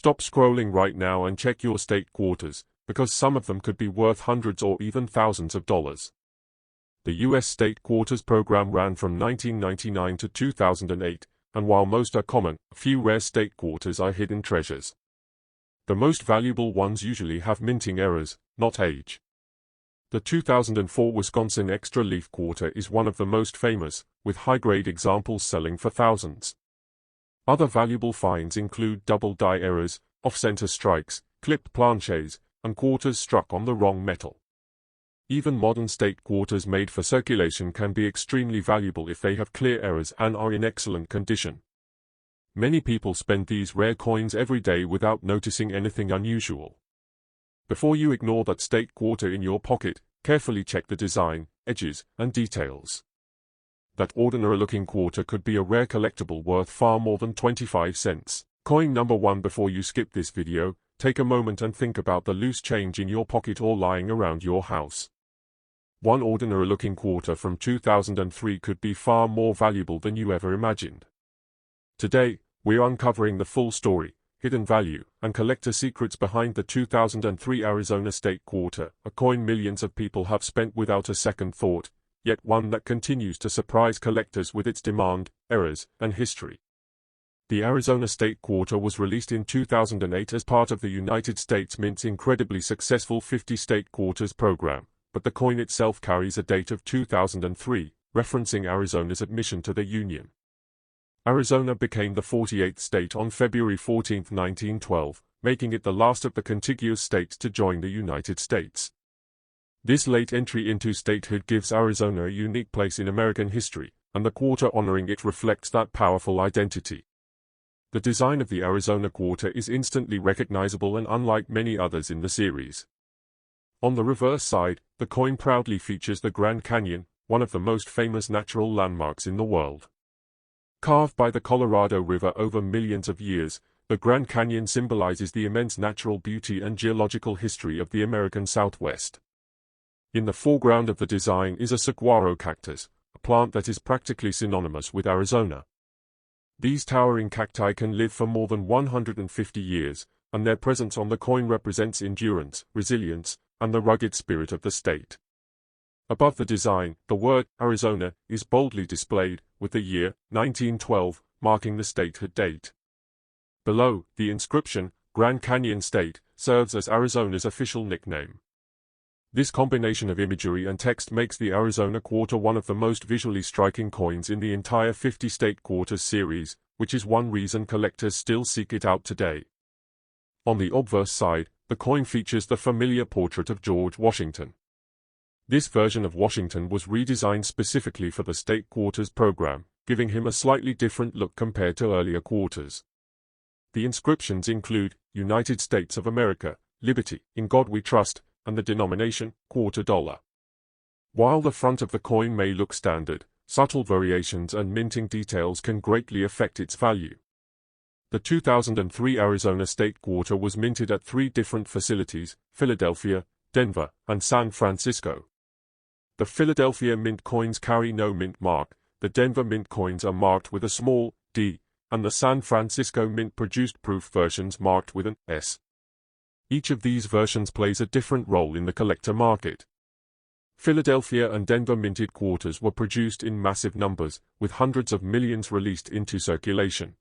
Stop scrolling right now and check your state quarters, because some of them could be worth hundreds or even thousands of dollars. The U.S. State Quarters program ran from 1999 to 2008, and while most are common, a few rare state quarters are hidden treasures. The most valuable ones usually have minting errors, not age. The 2004 Wisconsin Extra Leaf Quarter is one of the most famous, with high-grade examples selling for thousands. Other valuable finds include double die errors, off-center strikes, clipped planches, and quarters struck on the wrong metal. Even modern state quarters made for circulation can be extremely valuable if they have clear errors and are in excellent condition. Many people spend these rare coins every day without noticing anything unusual. Before you ignore that state quarter in your pocket, carefully check the design, edges, and details. That ordinary-looking quarter could be a rare collectible worth far more than 25 cents. Coin number 1. Before you skip this video, take a moment and think about the loose change in your pocket or lying around your house. One ordinary-looking quarter from 2003 could be far more valuable than you ever imagined. Today, we're uncovering the full story, hidden value, and collector secrets behind the 2003 Arizona State Quarter, a coin millions of people have spent without a second thought, yet one that continues to surprise collectors with its demand, errors, and history. The Arizona State Quarter was released in 2008 as part of the United States Mint's incredibly successful 50 State Quarters program, but the coin itself carries a date of 2003, referencing Arizona's admission to the Union. Arizona became the 48th state on February 14, 1912, making it the last of the contiguous states to join the United States. This late entry into statehood gives Arizona a unique place in American history, and the quarter honoring it reflects that powerful identity. The design of the Arizona quarter is instantly recognizable and unlike many others in the series. On the reverse side, the coin proudly features the Grand Canyon, one of the most famous natural landmarks in the world. Carved by the Colorado River over millions of years, the Grand Canyon symbolizes the immense natural beauty and geological history of the American Southwest. In the foreground of the design is a saguaro cactus, a plant that is practically synonymous with Arizona. These towering cacti can live for more than 150 years, and their presence on the coin represents endurance, resilience, and the rugged spirit of the state. Above the design, the word Arizona is boldly displayed, with the year 1912 marking the statehood date. Below, the inscription, Grand Canyon State, serves as Arizona's official nickname. This combination of imagery and text makes the Arizona Quarter one of the most visually striking coins in the entire 50 State Quarters series, which is one reason collectors still seek it out today. On the obverse side, the coin features the familiar portrait of George Washington. This version of Washington was redesigned specifically for the State Quarters program, giving him a slightly different look compared to earlier quarters. The inscriptions include, United States of America, Liberty, In God We Trust, and the denomination, quarter dollar. While the front of the coin may look standard, subtle variations and minting details can greatly affect its value. The 2003 Arizona State Quarter was minted at 3 different facilities, Philadelphia, Denver, and San Francisco. The Philadelphia mint coins carry no mint mark, the Denver mint coins are marked with a small d, and the San Francisco mint produced proof versions marked with an S. Each of these versions plays a different role in the collector market. Philadelphia and Denver minted quarters were produced in massive numbers, with hundreds of millions released into circulation.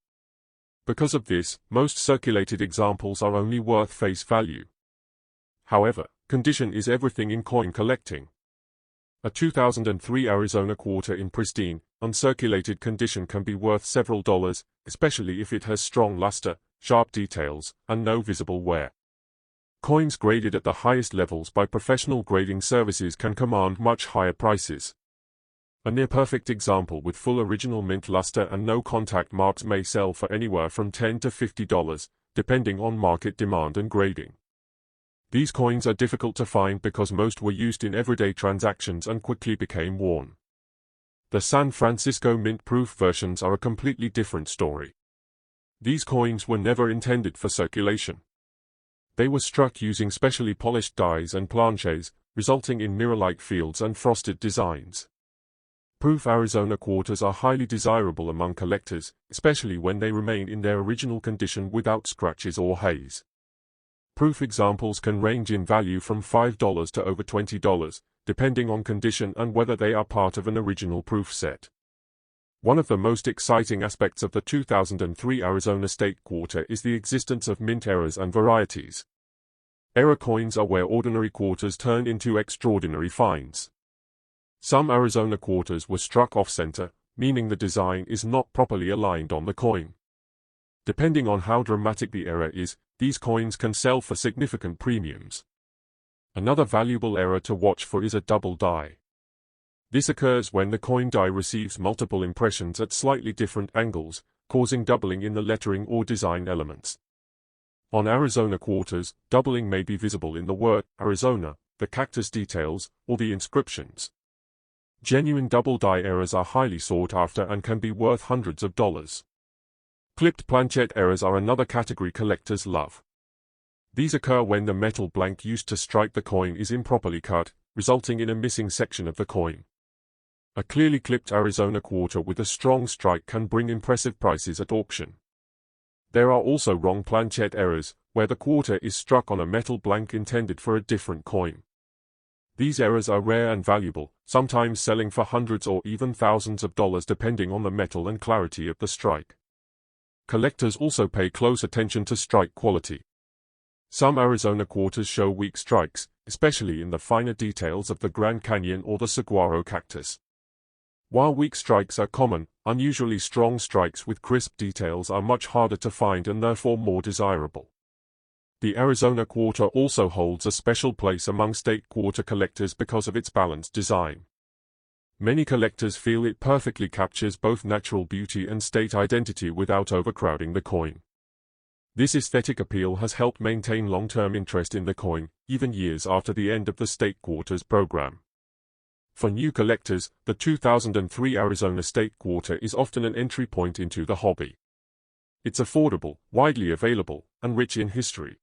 Because of this, most circulated examples are only worth face value. However, condition is everything in coin collecting. A 2003 Arizona quarter in pristine, uncirculated condition can be worth several dollars, especially if it has strong luster, sharp details, and no visible wear. Coins graded at the highest levels by professional grading services can command much higher prices. A near-perfect example with full original mint luster and no contact marks may sell for anywhere from $10 to $50, depending on market demand and grading. These coins are difficult to find because most were used in everyday transactions and quickly became worn. The San Francisco mint-proof versions are a completely different story. These coins were never intended for circulation. They were struck using specially polished dies and planches, resulting in mirror-like fields and frosted designs. Proof Arizona quarters are highly desirable among collectors, especially when they remain in their original condition without scratches or haze. Proof examples can range in value from $5 to over $20, depending on condition and whether they are part of an original proof set. One of the most exciting aspects of the 2003 Arizona State Quarter is the existence of mint errors and varieties. Error coins are where ordinary quarters turn into extraordinary finds. Some Arizona quarters were struck off-center, meaning the design is not properly aligned on the coin. Depending on how dramatic the error is, these coins can sell for significant premiums. Another valuable error to watch for is a double die. This occurs when the coin die receives multiple impressions at slightly different angles, causing doubling in the lettering or design elements. On Arizona quarters, doubling may be visible in the word Arizona, the cactus details, or the inscriptions. Genuine double die errors are highly sought after and can be worth hundreds of dollars. Clipped planchet errors are another category collectors love. These occur when the metal blank used to strike the coin is improperly cut, resulting in a missing section of the coin. A clearly clipped Arizona quarter with a strong strike can bring impressive prices at auction. There are also wrong planchet errors, where the quarter is struck on a metal blank intended for a different coin. These errors are rare and valuable, sometimes selling for hundreds or even thousands of dollars depending on the metal and clarity of the strike. Collectors also pay close attention to strike quality. Some Arizona quarters show weak strikes, especially in the finer details of the Grand Canyon or the saguaro cactus. While weak strikes are common, unusually strong strikes with crisp details are much harder to find and therefore more desirable. The Arizona quarter also holds a special place among state quarter collectors because of its balanced design. Many collectors feel it perfectly captures both natural beauty and state identity without overcrowding the coin. This aesthetic appeal has helped maintain long-term interest in the coin, even years after the end of the state quarters program. For new collectors, the 2003 Arizona State Quarter is often an entry point into the hobby. It's affordable, widely available, and rich in history.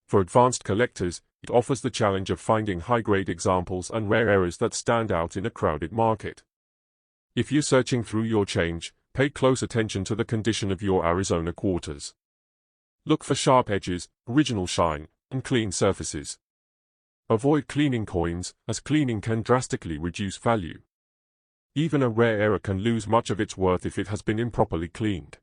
For advanced collectors, it offers the challenge of finding high-grade examples and rare errors that stand out in a crowded market. If you're searching through your change, pay close attention to the condition of your Arizona quarters. Look for sharp edges, original shine, and clean surfaces. Avoid cleaning coins, as cleaning can drastically reduce value. Even a rare error can lose much of its worth if it has been improperly cleaned.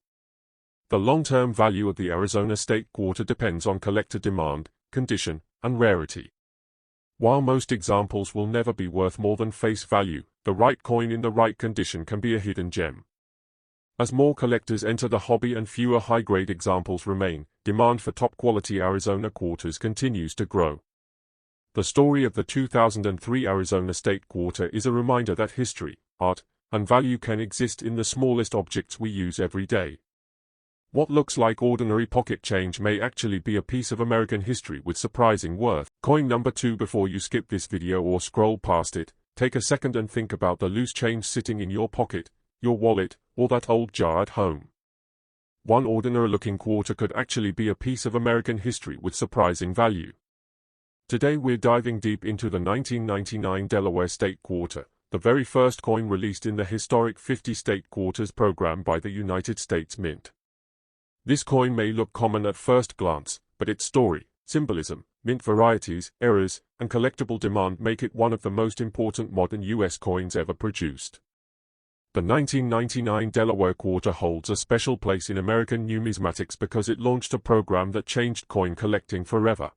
The long-term value of the Arizona State Quarter depends on collector demand, condition, and rarity. While most examples will never be worth more than face value, the right coin in the right condition can be a hidden gem. As more collectors enter the hobby and fewer high-grade examples remain, demand for top-quality Arizona quarters continues to grow. The story of the 2003 Arizona State Quarter is a reminder that history, art, and value can exist in the smallest objects we use every day. What looks like ordinary pocket change may actually be a piece of American history with surprising worth. Coin number 2. Before you skip this video or scroll past it, take a second and think about the loose change sitting in your pocket, your wallet, or that old jar at home. One ordinary-looking quarter could actually be a piece of American history with surprising value. Today we're diving deep into the 1999 Delaware State Quarter, the very first coin released in the historic 50 state quarters program by the United States Mint. This coin may look common at first glance, but its story, symbolism, mint varieties, errors, and collectible demand make it one of the most important modern U.S. coins ever produced. The 1999 Delaware Quarter holds a special place in American numismatics because it launched a program that changed coin collecting forever.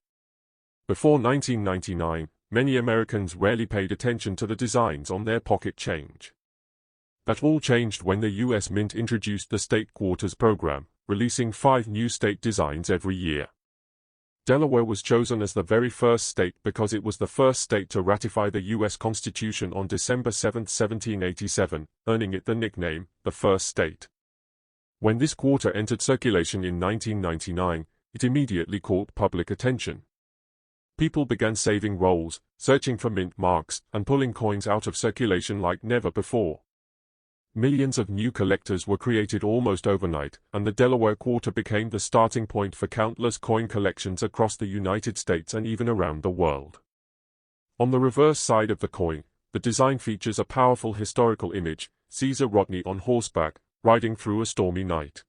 Before 1999, many Americans rarely paid attention to the designs on their pocket change. That all changed when the U.S. Mint introduced the State Quarters program, releasing 5 new state designs every year. Delaware was chosen as the very first state because it was the first state to ratify the U.S. Constitution on December 7, 1787, earning it the nickname, the First State. When this quarter entered circulation in 1999, it immediately caught public attention. People began saving rolls, searching for mint marks, and pulling coins out of circulation like never before. Millions of new collectors were created almost overnight, and the Delaware Quarter became the starting point for countless coin collections across the United States and even around the world. On the reverse side of the coin, The design features a powerful historical image, Caesar Rodney on horseback, riding through a stormy night.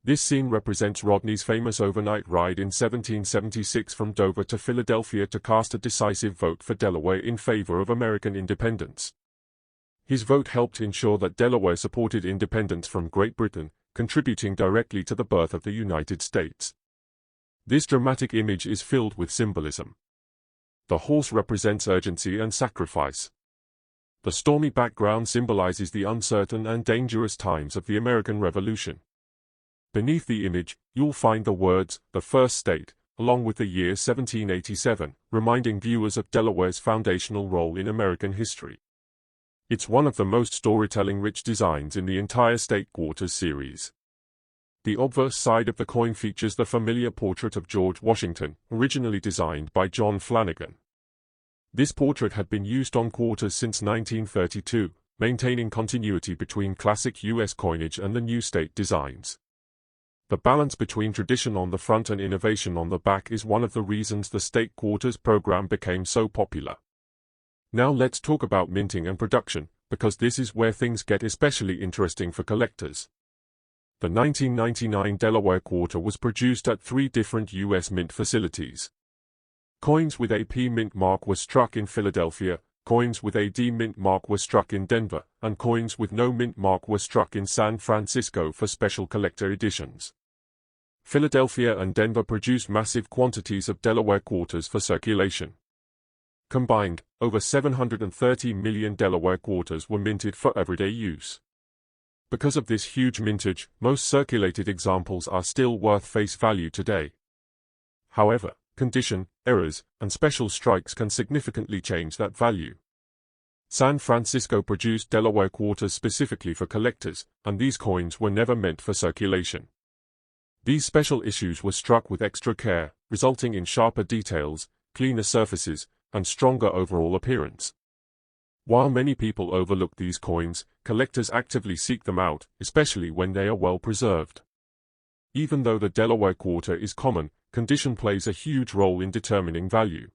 This scene represents Rodney's famous overnight ride in 1776 from Dover to Philadelphia to cast a decisive vote for Delaware in favor of American independence. His vote helped ensure that Delaware supported independence from Great Britain, contributing directly to the birth of the United States. This dramatic image is filled with symbolism. The horse represents urgency and sacrifice. The stormy background symbolizes the uncertain and dangerous times of the American Revolution. Beneath the image, you'll find the words, "the first state," along with the year 1787, reminding viewers of Delaware's foundational role in American history. It's one of the most storytelling-rich designs in the entire State Quarters series. The obverse side of the coin features the familiar portrait of George Washington, originally designed by John Flanagan. This portrait had been used on quarters since 1932, maintaining continuity between classic U.S. coinage and the new state designs. The balance between tradition on the front and innovation on the back is one of the reasons the State Quarters program became so popular. Now let's talk about minting and production, because this is where things get especially interesting for collectors. The 1999 Delaware Quarter was produced at 3 different U.S. mint facilities. Coins with a P mint mark were struck in Philadelphia, coins with a D mint mark were struck in Denver, and coins with no mint mark were struck in San Francisco for special collector editions. Philadelphia and Denver produced massive quantities of Delaware quarters for circulation. Combined, over 730 million Delaware quarters were minted for everyday use. Because of this huge mintage, most circulated examples are still worth face value today. However, condition, errors, and special strikes can significantly change that value. San Francisco produced Delaware quarters specifically for collectors, and these coins were never meant for circulation. These special issues were struck with extra care, resulting in sharper details, cleaner surfaces, and stronger overall appearance. While many people overlook these coins, collectors actively seek them out, especially when they are well preserved. Even though the Delaware quarter is common, condition plays a huge role in determining value.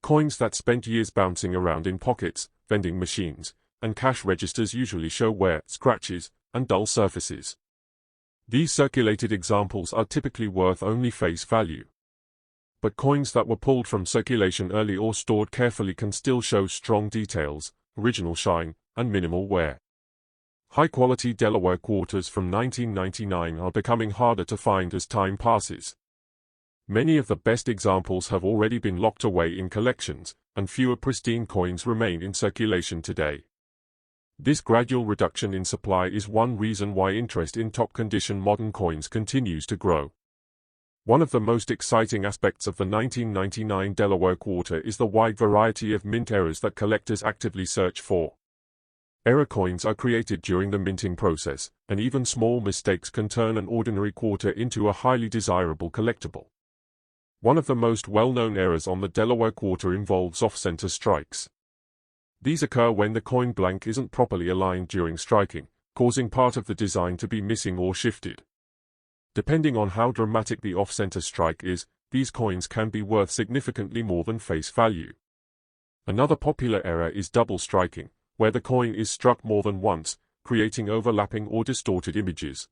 Coins that spent years bouncing around in pockets, vending machines, and cash registers usually show wear, scratches, and dull surfaces. These circulated examples are typically worth only face value. But coins that were pulled from circulation early or stored carefully can still show strong details, original shine, and minimal wear. High-quality Delaware quarters from 1999 are becoming harder to find as time passes. Many of the best examples have already been locked away in collections, and fewer pristine coins remain in circulation today. This gradual reduction in supply is one reason why interest in top-condition modern coins continues to grow. One of the most exciting aspects of the 1999 Delaware Quarter is the wide variety of mint errors that collectors actively search for. Error coins are created during the minting process, and even small mistakes can turn an ordinary quarter into a highly desirable collectible. One of the most well-known errors on the Delaware Quarter involves off-center strikes. These occur when the coin blank isn't properly aligned during striking, causing part of the design to be missing or shifted. Depending on how dramatic the off-center strike is, these coins can be worth significantly more than face value. Another popular error is double striking, where the coin is struck more than once, creating overlapping or distorted images.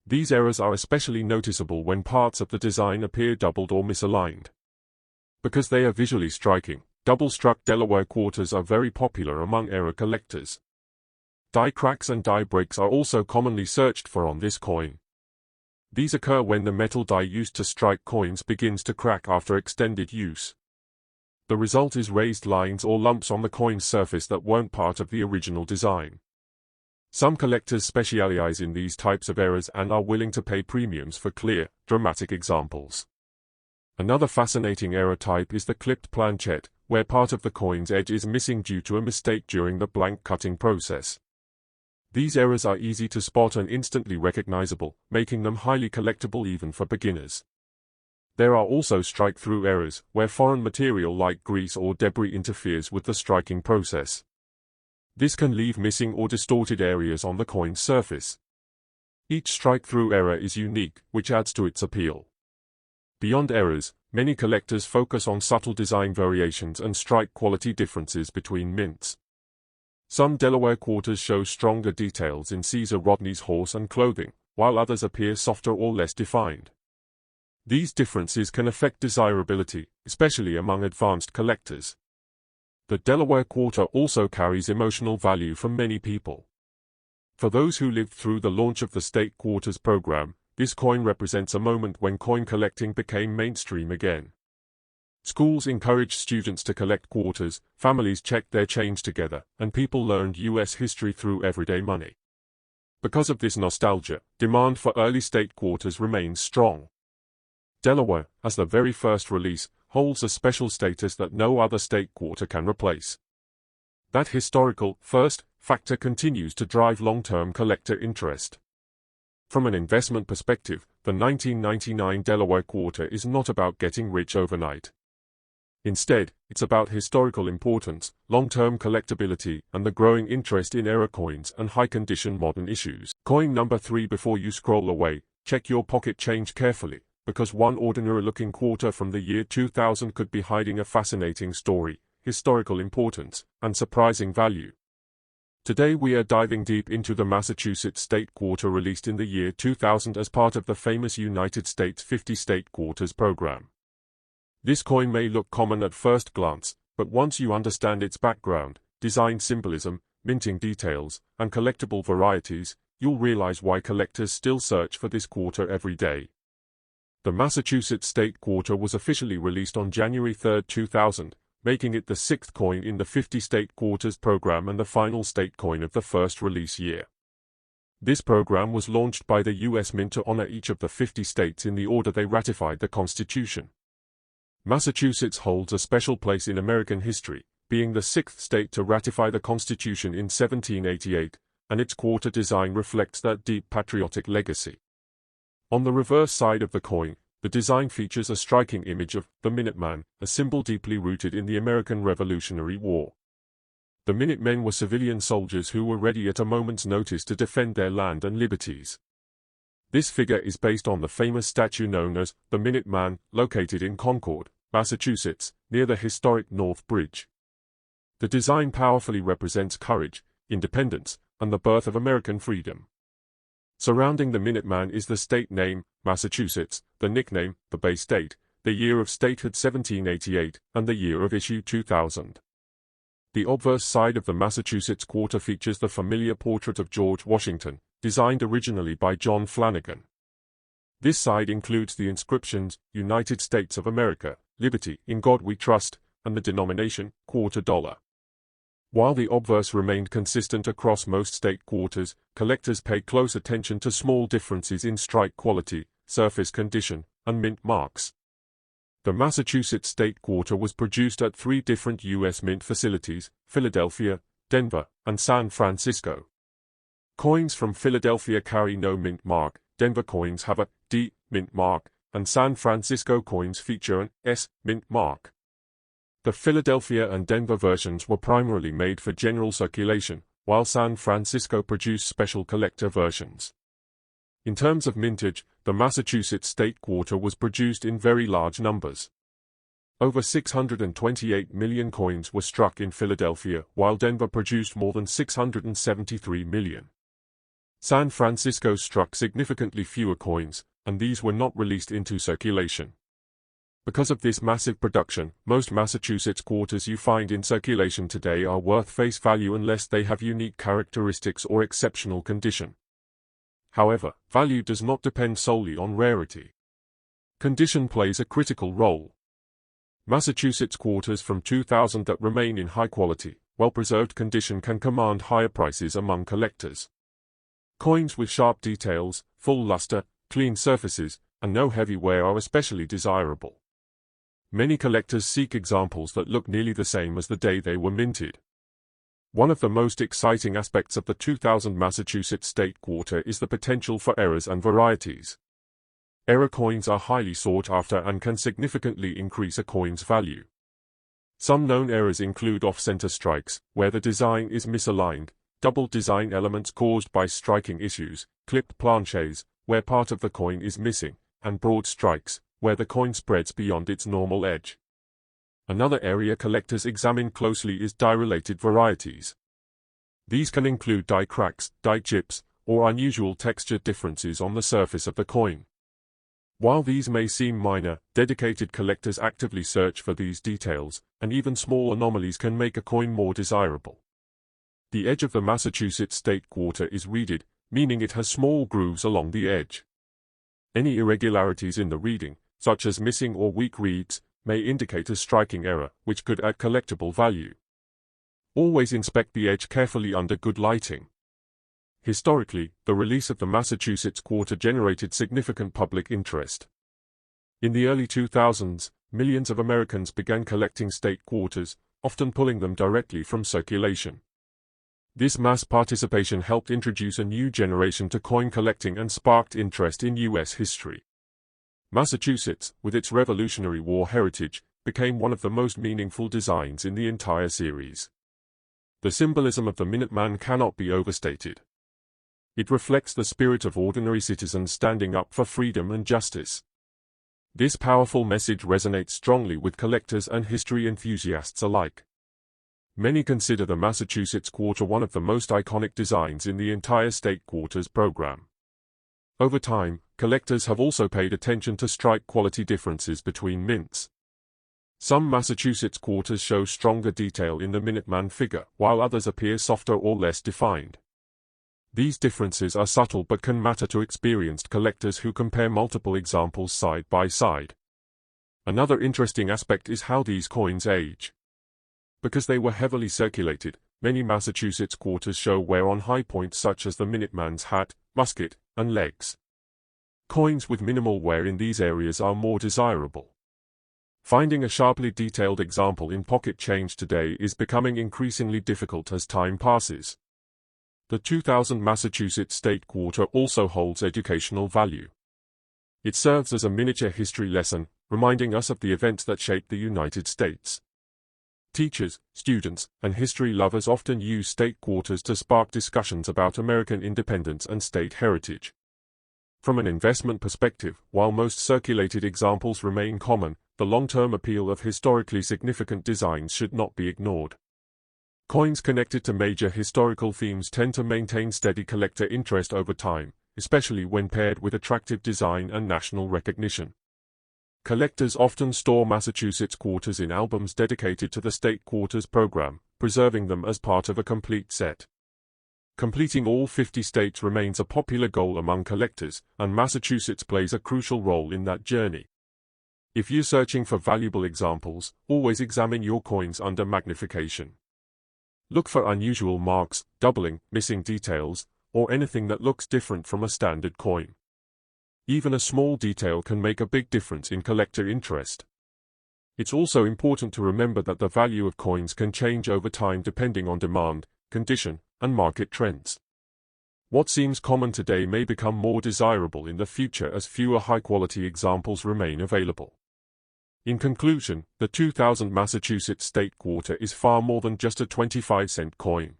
These errors are especially noticeable when parts of the design appear doubled or misaligned. Because they are visually striking, double-struck Delaware quarters are very popular among error collectors. Die cracks and die breaks are also commonly searched for on this coin. These occur when the metal die used to strike coins begins to crack after extended use. The result is raised lines or lumps on the coin's surface that weren't part of the original design. Some collectors specialize in these types of errors and are willing to pay premiums for clear, dramatic examples. Another fascinating error type is the clipped planchette, where part of the coin's edge is missing due to a mistake during the blank cutting process. These errors are easy to spot and instantly recognizable, making them highly collectible even for beginners. There are also strike-through errors, where foreign material like grease or debris interferes with the striking process. This can leave missing or distorted areas on the coin's surface. Each strike-through error is unique, which adds to its appeal. Beyond errors, Many collectors focus on subtle design variations and strike quality differences between mints. Some Delaware quarters show stronger details in Caesar Rodney's horse and clothing, while others appear softer or less defined. These differences can affect desirability, especially among advanced collectors. The Delaware quarter also carries emotional value for many people. For those who lived through the launch of the state quarters program, this coin represents a moment when coin collecting became mainstream again. Schools encouraged students to collect quarters, families checked their change together, and people learned U.S. history through everyday money. Because of this nostalgia, demand for early state quarters remains strong. Delaware, as the very first release, holds a special status that no other state quarter can replace. That historical first factor continues to drive long-term collector interest. From an investment perspective, the 1999 Delaware quarter is not about getting rich overnight. Instead, it's about historical importance, long-term collectability, and the growing interest in era coins and high-condition modern issues. Coin number 3. Before you scroll away, check your pocket change carefully, because one ordinary-looking quarter from the year 2000 could be hiding a fascinating story, historical importance, and surprising value. Today we are diving deep into the Massachusetts state quarter released in the year 2000 as part of the famous United States 50 state quarters program. This coin may look common at first glance, but once you understand its background, design symbolism, minting details, and collectible varieties, you'll realize why collectors still search for this quarter every day. The Massachusetts state quarter was officially released on January 3, 2000, making it the 6th coin in the 50 state quarters program and the final state coin of the first release year. This program was launched by the U.S. Mint to honor each of the 50 states in the order they ratified the Constitution. Massachusetts holds a special place in American history, being the 6th state to ratify the Constitution in 1788, and its quarter design reflects that deep patriotic legacy. On the reverse side of the coin, the design features a striking image of the Minuteman, a symbol deeply rooted in the American Revolutionary War. The Minutemen were civilian soldiers who were ready at a moment's notice to defend their land and liberties. This figure is based on the famous statue known as the Minuteman, located in Concord, Massachusetts, near the historic North Bridge. The design powerfully represents courage, independence, and the birth of American freedom. Surrounding the Minuteman is the state name, Massachusetts, the nickname, the Bay State, the year of statehood 1788, and the year of issue 2000. The obverse side of the Massachusetts quarter features the familiar portrait of George Washington, designed originally by John Flanagan. This side includes the inscriptions, United States of America, Liberty, In God We Trust, and the denomination, $quarter. While the obverse remained consistent across most state quarters, collectors pay close attention to small differences in strike quality, surface condition, and mint marks. The Massachusetts state quarter was produced at 3 different U.S. mint facilities, Philadelphia, Denver, and San Francisco. Coins from Philadelphia carry no mint mark, Denver coins have a D mint mark, and San Francisco coins feature an S mint mark. The Philadelphia and Denver versions were primarily made for general circulation, while San Francisco produced special collector versions. In terms of mintage, the Massachusetts state quarter was produced in very large numbers. Over 628 million coins were struck in Philadelphia, while Denver produced more than 673 million. San Francisco struck significantly fewer coins, and these were not released into circulation. Because of this massive production, most Massachusetts quarters you find in circulation today are worth face value unless they have unique characteristics or exceptional condition. However, value does not depend solely on rarity. Condition plays a critical role. Massachusetts quarters from 2000 that remain in high quality, well-preserved condition can command higher prices among collectors. Coins with sharp details, full luster, clean surfaces, and no heavy wear are especially desirable. Many collectors seek examples that look nearly the same as the day they were minted. One of the most exciting aspects of the 2000 Massachusetts state quarter is the potential for errors and varieties. Error coins are highly sought after and can significantly increase a coin's value. Some known errors include off-center strikes, where the design is misaligned, double design elements caused by striking issues, clipped planches, where part of the coin is missing, and broad strikes, where the coin spreads beyond its normal edge. Another area collectors examine closely is die-related varieties. These can include die cracks, die chips, or unusual texture differences on the surface of the coin. While these may seem minor, dedicated collectors actively search for these details, and even small anomalies can make a coin more desirable. The edge of the Massachusetts state quarter is reeded, meaning it has small grooves along the edge. Any irregularities in the reeding, such as missing or weak reeds, may indicate a striking error, which could add collectible value. Always inspect the edge carefully under good lighting. Historically, the release of the Massachusetts quarter generated significant public interest. In the early 2000s, millions of Americans began collecting state quarters, often pulling them directly from circulation. This mass participation helped introduce a new generation to coin collecting and sparked interest in U.S. history. Massachusetts, with its Revolutionary War heritage, became one of the most meaningful designs in the entire series. The symbolism of the Minuteman cannot be overstated. It reflects the spirit of ordinary citizens standing up for freedom and justice. This powerful message resonates strongly with collectors and history enthusiasts alike. Many consider the Massachusetts quarter one of the most iconic designs in the entire state quarters program. Over time, collectors have also paid attention to strike quality differences between mints. Some Massachusetts quarters show stronger detail in the Minuteman figure, while others appear softer or less defined. These differences are subtle but can matter to experienced collectors who compare multiple examples side by side. Another interesting aspect is how these coins age. Because they were heavily circulated, many Massachusetts quarters show wear on high points such as the Minuteman's hat, musket, and legs. Coins with minimal wear in these areas are more desirable. Finding a sharply detailed example in pocket change today is becoming increasingly difficult as time passes. The 2000 Massachusetts state quarter also holds educational value. It serves as a miniature history lesson, reminding us of the events that shaped the United States. Teachers, students, and history lovers often use state quarters to spark discussions about American independence and state heritage. From an investment perspective, while most circulated examples remain common, the long-term appeal of historically significant designs should not be ignored. Coins connected to major historical themes tend to maintain steady collector interest over time, especially when paired with attractive design and national recognition. Collectors often store Massachusetts quarters in albums dedicated to the state quarters program, preserving them as part of a complete set. Completing all 50 states remains a popular goal among collectors, and Massachusetts plays a crucial role in that journey. If you're searching for valuable examples, always examine your coins under magnification. Look for unusual marks, doubling, missing details, or anything that looks different from a standard coin. Even a small detail can make a big difference in collector interest. It's also important to remember that the value of coins can change over time depending on demand, condition, and market trends. What seems common today may become more desirable in the future as fewer high-quality examples remain available. In conclusion, the 2000 Massachusetts state quarter is far more than just a 25-cent coin.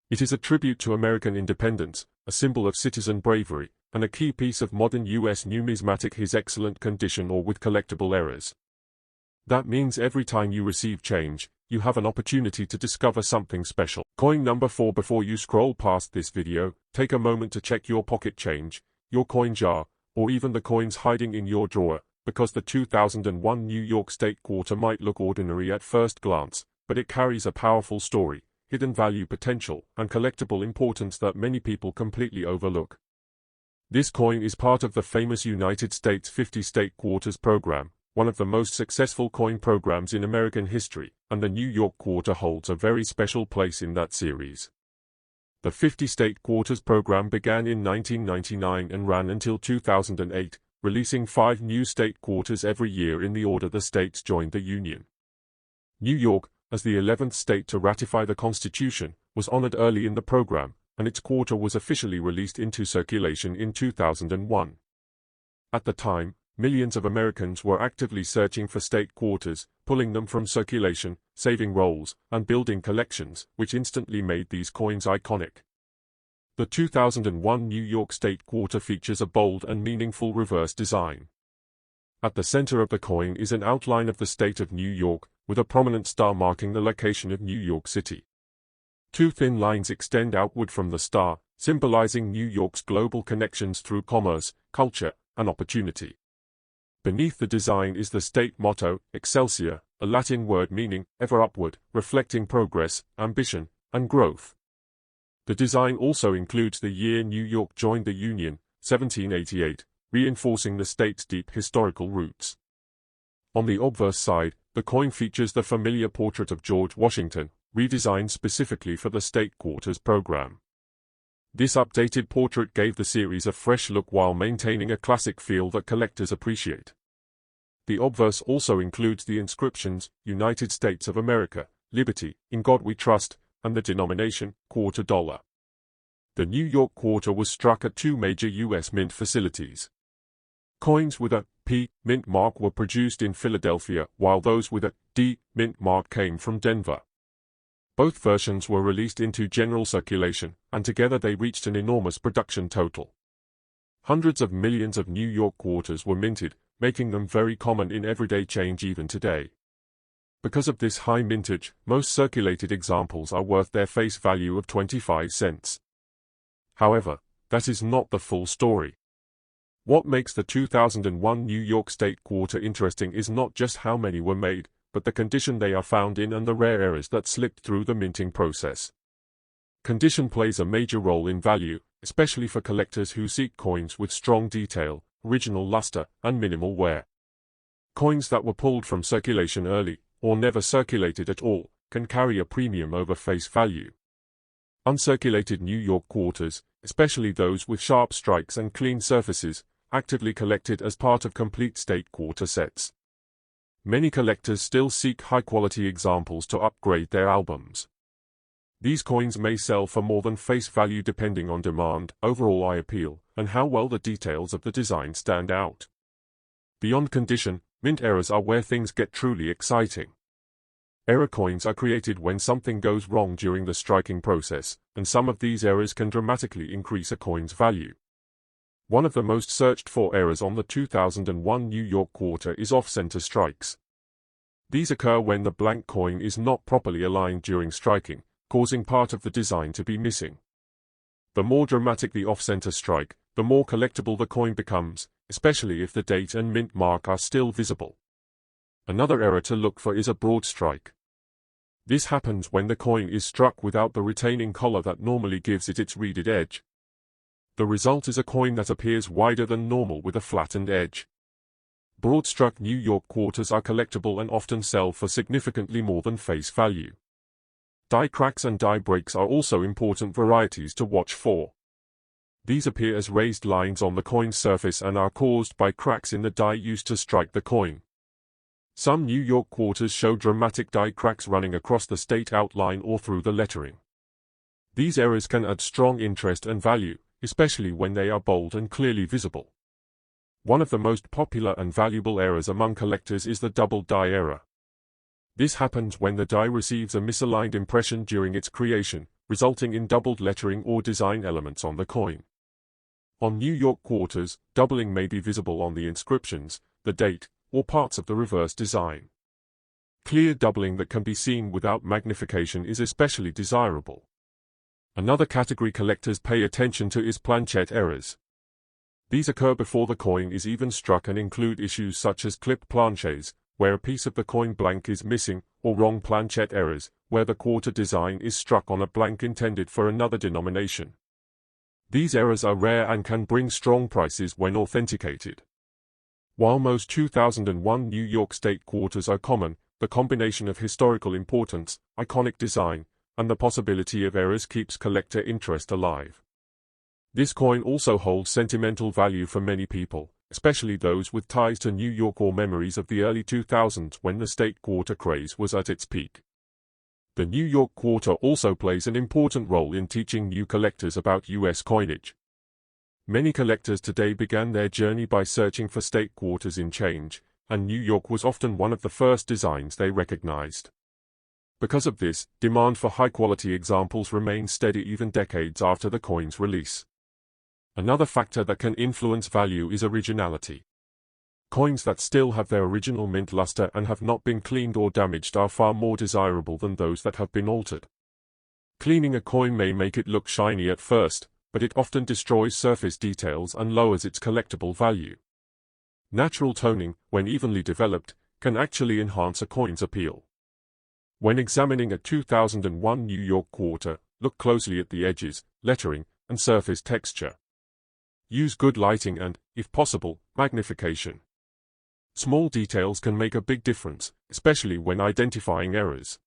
It is a tribute to American independence, a symbol of citizen bravery, and a key piece of modern U.S. numismatic in excellent condition or with collectible errors. That means every time you receive change, you have an opportunity to discover something special. Coin number 4. Before you scroll past this video, take a moment to check your pocket change, your coin jar, or even the coins hiding in your drawer, because the 2001 New York State Quarter might look ordinary at first glance, but it carries a powerful story, hidden value potential, and collectible importance that many people completely overlook. This coin is part of the famous United States 50 State Quarters program, one of the most successful coin programs in American history, and the New York Quarter holds a very special place in that series. The 50 State Quarters program began in 1999 and ran until 2008, releasing 5 new state quarters every year in the order the states joined the Union. New York, as the 11th state to ratify the Constitution, was honored early in the program, and its quarter was officially released into circulation in 2001. At the time, millions of Americans were actively searching for state quarters, pulling them from circulation, saving rolls, and building collections, which instantly made these coins iconic. The 2001 New York State Quarter features a bold and meaningful reverse design. At the center of the coin is an outline of the state of New York, with a prominent star marking the location of New York City. Two thin lines extend outward from the star, symbolizing New York's global connections through commerce, culture, and opportunity. Beneath the design is the state motto, Excelsior, a Latin word meaning ever upward, reflecting progress, ambition, and growth. The design also includes the year New York joined the Union, 1788, reinforcing the state's deep historical roots. On the obverse side, the coin features the familiar portrait of George Washington, redesigned specifically for the State Quarters program. This updated portrait gave the series a fresh look while maintaining a classic feel that collectors appreciate. The obverse also includes the inscriptions, United States of America, Liberty, In God We Trust, and the denomination, quarter dollar. The New York quarter was struck at two major U.S. mint facilities. Coins with a P mint mark were produced in Philadelphia, while those with a D mint mark came from Denver. Both versions were released into general circulation, and together they reached an enormous production total. Hundreds of millions of New York quarters were minted, making them very common in everyday change even today. Because of this high mintage, most circulated examples are worth their face value of 25 cents. However, that is not the full story. What makes the 2001 New York State Quarter interesting is not just how many were made, but the condition they are found in and the rare errors that slipped through the minting process. Condition plays a major role in value, especially for collectors who seek coins with strong detail, original luster, and minimal wear. Coins that were pulled from circulation early, or never circulated at all, can carry a premium over face value. Uncirculated New York quarters, especially those with sharp strikes and clean surfaces, actively collected as part of complete state quarter sets. Many collectors still seek high-quality examples to upgrade their albums. These coins may sell for more than face value depending on demand, overall eye appeal, and how well the details of the design stand out. Beyond condition, mint errors are where things get truly exciting. Error coins are created when something goes wrong during the striking process, and some of these errors can dramatically increase a coin's value. One of the most searched for errors on the 2001 New York quarter is off-center strikes. These occur when the blank coin is not properly aligned during striking, causing part of the design to be missing. The more dramatic the off-center strike, the more collectible the coin becomes, especially if the date and mint mark are still visible. Another error to look for is a broad strike. This happens when the coin is struck without the retaining collar that normally gives it its reeded edge. The result is a coin that appears wider than normal with a flattened edge. Broad-struck New York quarters are collectible and often sell for significantly more than face value. Die cracks and die breaks are also important varieties to watch for. These appear as raised lines on the coin's surface and are caused by cracks in the die used to strike the coin. Some New York quarters show dramatic die cracks running across the state outline or through the lettering. These errors can add strong interest and value, especially when they are bold and clearly visible. One of the most popular and valuable errors among collectors is the double die error. This happens when the die receives a misaligned impression during its creation, resulting in doubled lettering or design elements on the coin. On New York quarters, doubling may be visible on the inscriptions, the date, or parts of the reverse design. Clear doubling that can be seen without magnification is especially desirable. Another category collectors pay attention to is planchette errors. These occur before the coin is even struck and include issues such as clip planches, where a piece of the coin blank is missing, or wrong planchette errors, where the quarter design is struck on a blank intended for another denomination. These errors are rare and can bring strong prices when authenticated. While most 2001 New York State quarters are common, the combination of historical importance, iconic design, and the possibility of errors keeps collector interest alive. This coin also holds sentimental value for many people, especially those with ties to New York or memories of the early 2000s when the state quarter craze was at its peak. The New York quarter also plays an important role in teaching new collectors about U.S. coinage. Many collectors today began their journey by searching for state quarters in change, and New York was often one of the first designs they recognized. Because of this, demand for high-quality examples remained steady even decades after the coin's release. Another factor that can influence value is originality. Coins that still have their original mint luster and have not been cleaned or damaged are far more desirable than those that have been altered. Cleaning a coin may make it look shiny at first, but it often destroys surface details and lowers its collectible value. Natural toning, when evenly developed, can actually enhance a coin's appeal. When examining a 2001 New York quarter, look closely at the edges, lettering, and surface texture. Use good lighting and, if possible, magnification. Small details can make a big difference, especially when identifying errors.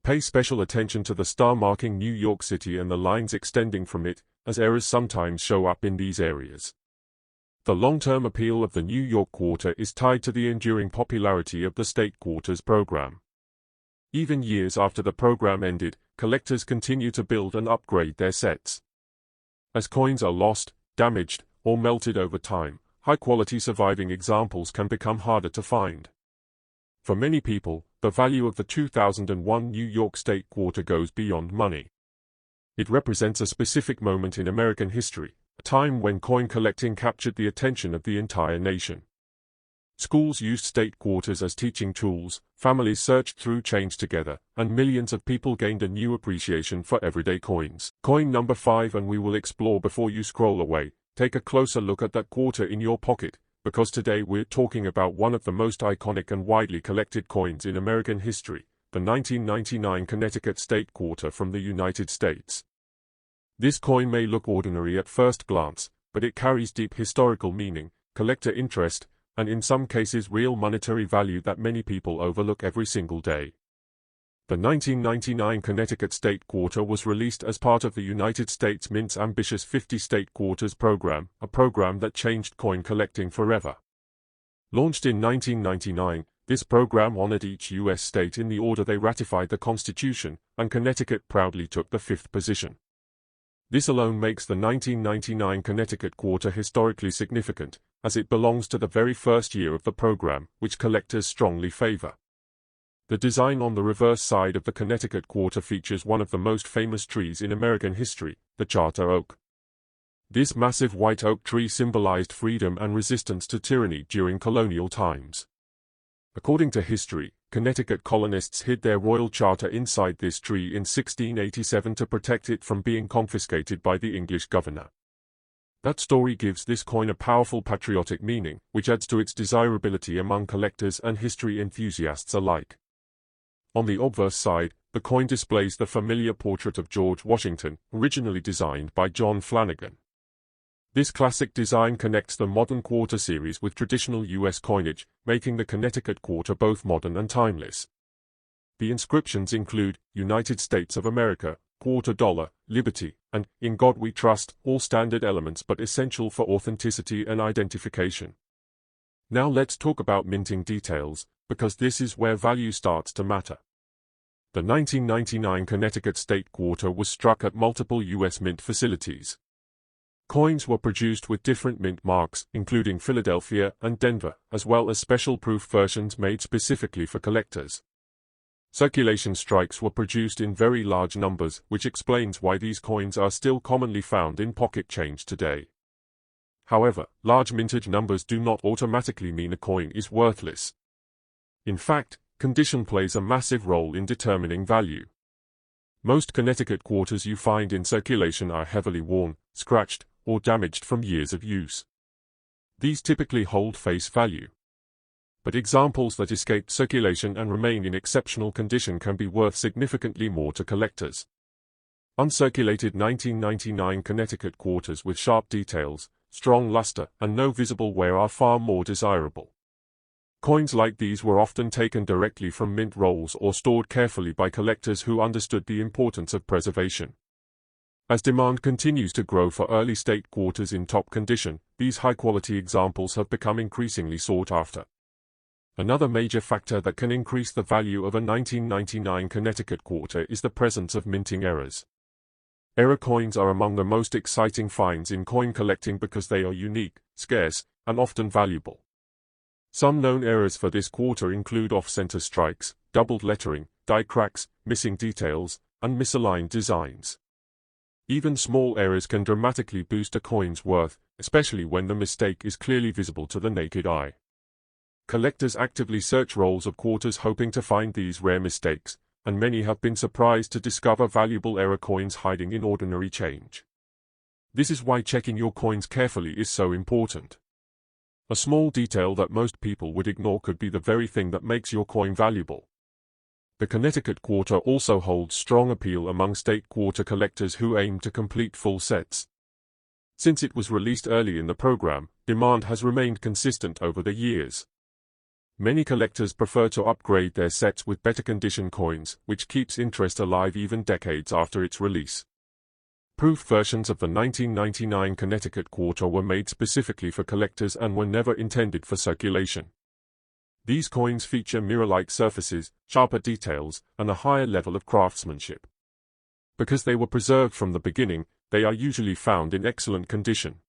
Pay special attention to the star marking New York City and the lines extending from it, as errors sometimes show up in these areas. The long-term appeal of the New York quarter is tied to the enduring popularity of the state quarters program. Even years after the program ended, collectors continue to build and upgrade their sets. As coins are lost, damaged, or melted over time, high-quality surviving examples can become harder to find. For many people, the value of the 2001 New York State quarter goes beyond money. It represents a specific moment in American history, a time when coin collecting captured the attention of the entire nation. Schools used state quarters as teaching tools, families searched through change together, and millions of people gained a new appreciation for everyday coins. Coin number 5, and we will explore before you scroll away. Take a closer look at that quarter in your pocket, because today we're talking about one of the most iconic and widely collected coins in American history, the 1999 Connecticut State Quarter from the United States. This coin may look ordinary at first glance, but it carries deep historical meaning, collector interest, and in some cases real monetary value that many people overlook every single day. The 1999 Connecticut State Quarter was released as part of the United States Mint's ambitious 50 State Quarters program, a program that changed coin collecting forever. Launched in 1999, this program honored each U.S. state in the order they ratified the Constitution, and Connecticut proudly took the 5th position. This alone makes the 1999 Connecticut Quarter historically significant, as it belongs to the very first year of the program, which collectors strongly favor. The design on the reverse side of the Connecticut Quarter features one of the most famous trees in American history, the charter oak. This massive white oak tree symbolized freedom and resistance to tyranny during colonial times. According to history, Connecticut colonists hid their royal charter inside this tree in 1687 to protect it from being confiscated by the English governor. That story gives this coin a powerful patriotic meaning, which adds to its desirability among collectors and history enthusiasts alike. On the obverse side, the coin displays the familiar portrait of George Washington, originally designed by John Flanagan. This classic design connects the modern quarter series with traditional U.S. coinage, making the Connecticut Quarter both modern and timeless. The inscriptions include, United States of America, Quarter Dollar, Liberty, and In God We Trust, all standard elements but essential for authenticity and identification. Now let's talk about minting details, because this is where value starts to matter. The 1999 Connecticut State Quarter was struck at multiple U.S. mint facilities. Coins were produced with different mint marks, including Philadelphia and Denver, as well as special proof versions made specifically for collectors. Circulation strikes were produced in very large numbers, which explains why these coins are still commonly found in pocket change today. However, large mintage numbers do not automatically mean a coin is worthless. In fact, condition plays a massive role in determining value. Most Connecticut quarters you find in circulation are heavily worn, scratched, or damaged from years of use. These typically hold face value. But examples that escape circulation and remain in exceptional condition can be worth significantly more to collectors. Uncirculated 1999 Connecticut quarters with sharp details, strong luster, and no visible wear are far more desirable. Coins like these were often taken directly from mint rolls or stored carefully by collectors who understood the importance of preservation. As demand continues to grow for early state quarters in top condition, these high-quality examples have become increasingly sought after. Another major factor that can increase the value of a 1999 Connecticut quarter is the presence of minting errors. Error coins are among the most exciting finds in coin collecting because they are unique, scarce, and often valuable. Some known errors for this quarter include off-center strikes, doubled lettering, die cracks, missing details, and misaligned designs. Even small errors can dramatically boost a coin's worth, especially when the mistake is clearly visible to the naked eye. Collectors actively search rolls of quarters hoping to find these rare mistakes, and many have been surprised to discover valuable error coins hiding in ordinary change. This is why checking your coins carefully is so important. A small detail that most people would ignore could be the very thing that makes your coin valuable. The Connecticut quarter also holds strong appeal among state quarter collectors who aim to complete full sets. Since it was released early in the program, demand has remained consistent over the years. Many collectors prefer to upgrade their sets with better condition coins, which keeps interest alive even decades after its release. Proof versions of the 1999 Connecticut quarter were made specifically for collectors and were never intended for circulation. These coins feature mirror-like surfaces, sharper details, and a higher level of craftsmanship. Because they were preserved from the beginning, they are usually found in excellent condition.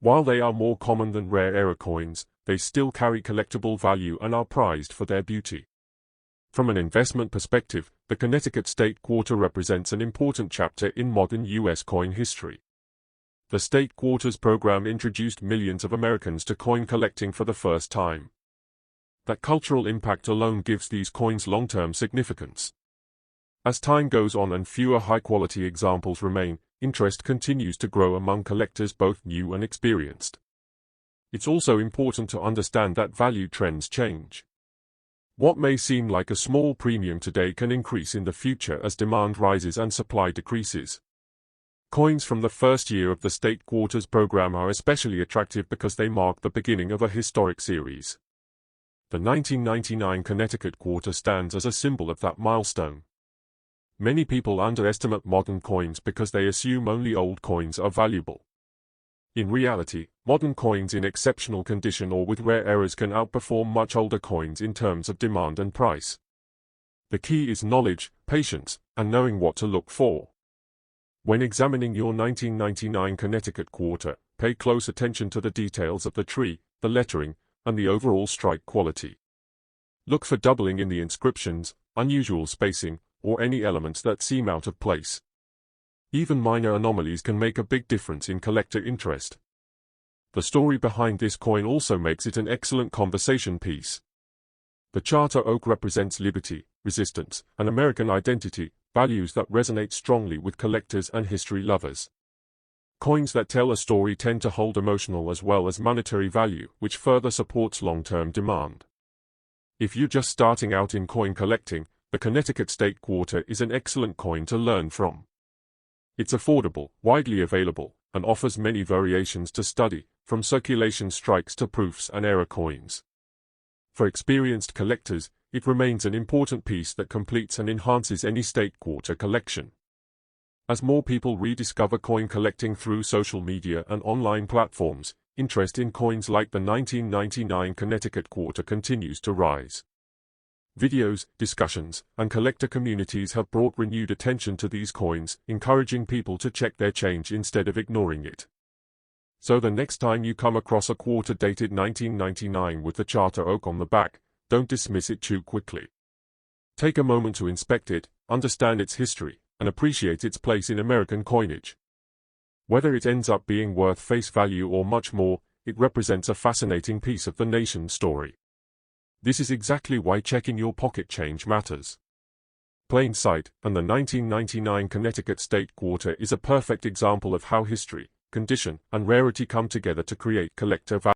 While they are more common than rare error coins, they still carry collectible value and are prized for their beauty. From an investment perspective, the Connecticut State Quarter represents an important chapter in modern U.S. coin history. The State Quarters program introduced millions of Americans to coin collecting for the first time. That cultural impact alone gives these coins long-term significance. As time goes on and fewer high-quality examples remain, interest continues to grow among collectors both new and experienced. It's also important to understand that value trends change. What may seem like a small premium today can increase in the future as demand rises and supply decreases. Coins from the first year of the State Quarters program are especially attractive because they mark the beginning of a historic series. The 1999 Connecticut quarter stands as a symbol of that milestone. Many people underestimate modern coins because they assume only old coins are valuable. In reality, modern coins in exceptional condition or with rare errors can outperform much older coins in terms of demand and price. The key is knowledge, patience, and knowing what to look for. When examining your 1999 Connecticut quarter, pay close attention to the details of the tree, the lettering, and the overall strike quality. Look for doubling in the inscriptions, unusual spacing, or any elements that seem out of place. Even minor anomalies can make a big difference in collector interest. The story behind this coin also makes it an excellent conversation piece. The charter oak represents liberty, resistance, and American identity, values that resonate strongly with collectors and history lovers. Coins that tell a story tend to hold emotional as well as monetary value, which further supports long-term demand. If you're just starting out in coin collecting, the Connecticut State Quarter is an excellent coin to learn from. It's affordable, widely available, and offers many variations to study, from circulation strikes to proofs and error coins. For experienced collectors, it remains an important piece that completes and enhances any State Quarter collection. As more people rediscover coin collecting through social media and online platforms, interest in coins like the 1999 Connecticut quarter continues to rise. Videos, discussions, and collector communities have brought renewed attention to these coins, encouraging people to check their change instead of ignoring it. So the next time you come across a quarter dated 1999 with the charter oak on the back, don't dismiss it too quickly. Take a moment to inspect it, understand its history, and appreciate its place in American coinage. Whether it ends up being worth face value or much more, it represents a fascinating piece of the nation's story. This is exactly why checking your pocket change matters. Plain sight, and the 1999 Connecticut State Quarter is a perfect example of how history, condition, and rarity come together to create collector value.